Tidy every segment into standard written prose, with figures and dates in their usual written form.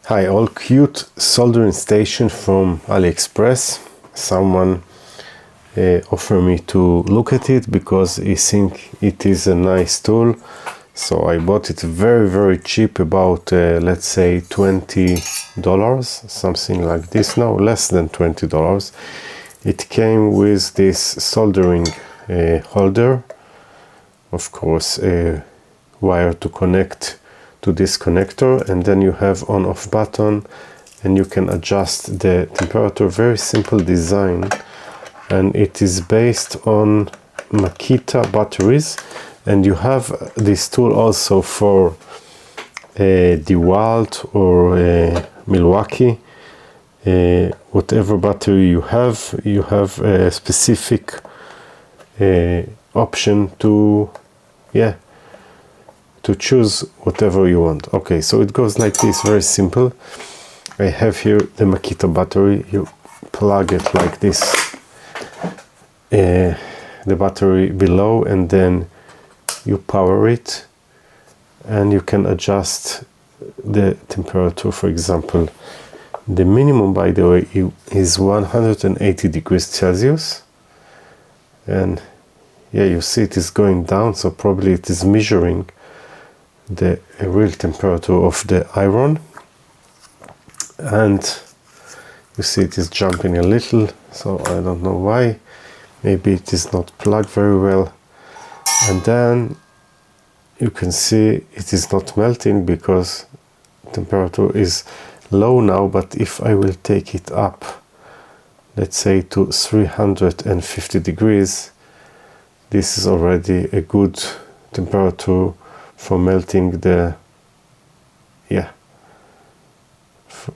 Hi, all cute soldering station from AliExpress. Someone offered me to look at it because he think it is a nice tool. So I bought it very cheap, about let's say $20, something like this. No, less than $20. It came with this soldering holder, of course, a wire to connect to this connector, and then you have on-off button and you can adjust the temperature. Very simple design, and it is based on Makita batteries. And you have this tool also for DeWalt or Milwaukee, whatever battery you have a specific option to choose whatever you want. Okay, so it goes like this, very simple. I have here the Makita battery. You plug it like this, the battery below, and then you power it, and you can adjust the temperature. For example, the minimum, by the way, is 180 degrees Celsius, and yeah, you see it is going down, so probably it is measuring the real temperature of the iron. And you see it is jumping a little, so I don't know why. Maybe it is not plugged very well. And then you can see it is not melting because temperature is low now. But if I will take it up, let's say to 350 degrees, this is already a good temperature for melting the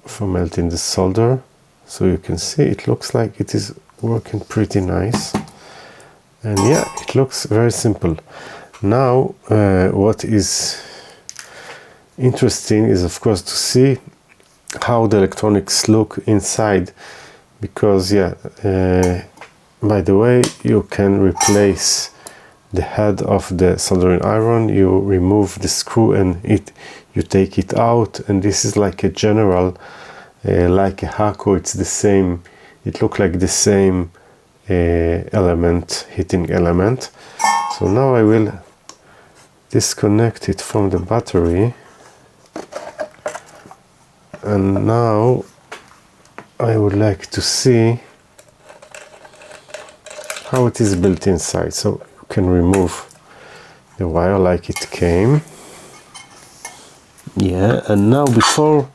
for melting the solder. So you can see it looks like it is working pretty nice, and yeah, it looks very simple. Now what is interesting is, of course, to see how the electronics look inside, because by the way, you can replace the head of the soldering iron. You remove the screw and you take it out, and this is like a general, like a Hako. It's the same, it looks like the same element, heating element. So now I will disconnect it from the battery, and now I would like to see how it is built inside. So can remove the wire like it came. Yeah, and now before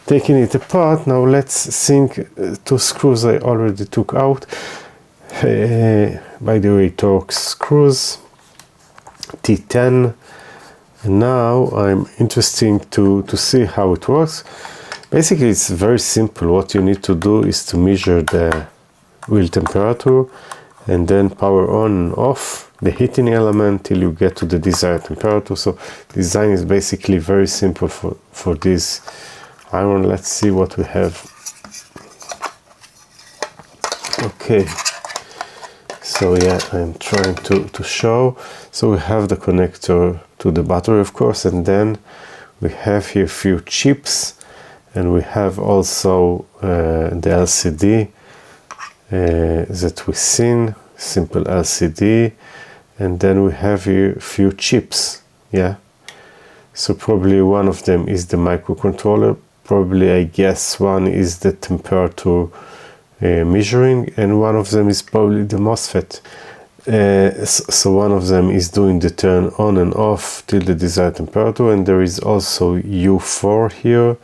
taking it apart, now let's think. Two screws I already took out. By the way, Torx screws, T10. And now I'm interested to see how it works. Basically, it's very simple. What you need to do is to measure the real temperature, and then power on and off the heating element till you get to the desired temperature. So design is basically very simple for this iron. Let's see what we have. Okay, so yeah, I'm trying to show. So we have the connector to the battery, of course, and then we have here a few chips, and we have also the LCD that we've seen, simple LCD, and then we have here a few chips. Yeah, so probably one of them is the microcontroller. Probably, I guess, one is the temperature measuring, and one of them is probably the MOSFET. So one of them is doing the turn on and off till the desired temperature, and there is also U4 here.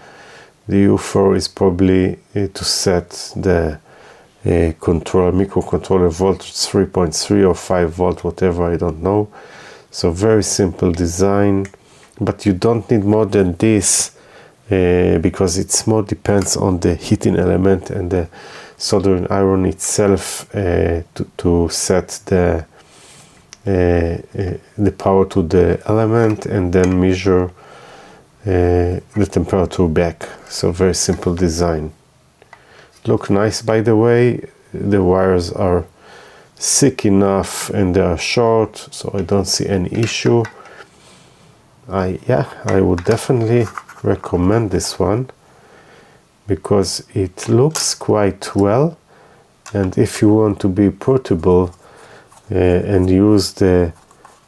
The U4 is probably to set the microcontroller voltage 3.3 or 5 volt, whatever, I don't know. So very simple design, but you don't need more than this because it's more depends on the heating element and the soldering iron itself to set the power to the element and then measure the temperature back. So very simple design. Look nice, by the way. The wires are thick enough and they are short, so I don't see any issue. I would definitely recommend this one. because it looks quite well, and if you want to be portable and use the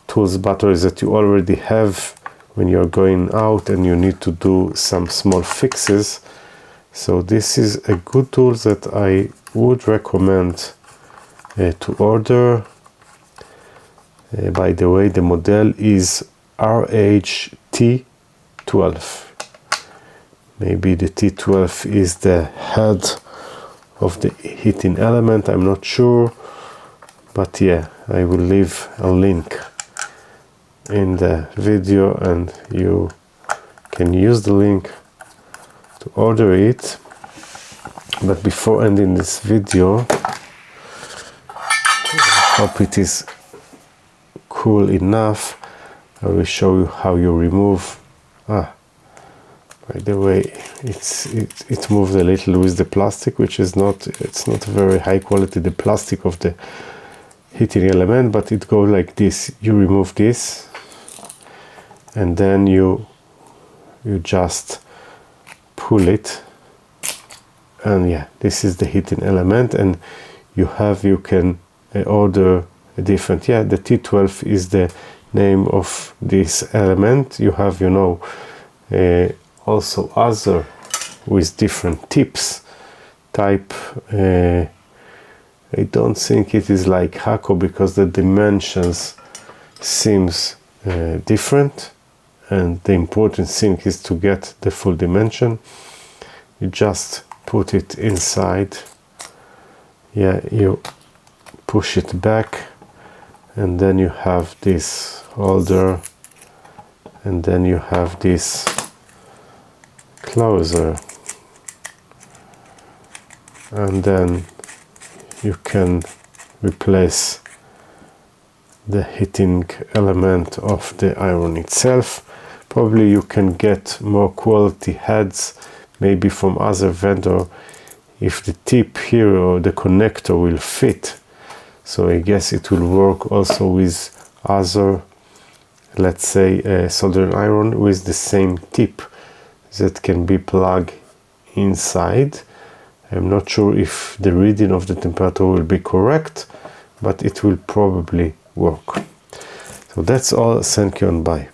tools batteries that you already have when you're going out and you need to do some small fixes, so this is a good tool that I would recommend to order. By the way, the model is RH-T12. Maybe the T12 is the head of the heating element, I'm not sure, but yeah, I will leave a link in the video and you can use the link to order it. But before ending this video, I hope it is cool enough, I will show you how you remove. By the way, it moved a little with the plastic, which is not, it's not very high quality, the plastic of the heating element, but it goes like this. You remove this and then you just pull it, and yeah, this is the heating element, and you can order a different, yeah, the T12 is the name of this element. You have, you know, also other with different tips type. I don't think it is like Hako because the dimensions seems different, and the important thing is to get the full dimension. You just put it inside, yeah, you push it back, and then you have this holder, and then you have this closer, and then you can replace the heating element of the iron itself. Probably you can get more quality heads maybe from other vendor if the tip here or the connector will fit. So I guess it will work also with other, let's say, soldering iron with the same tip that can be plugged inside. I'm not sure if the reading of the temperature will be correct, but it will probably work. So that's all. Thank you and bye.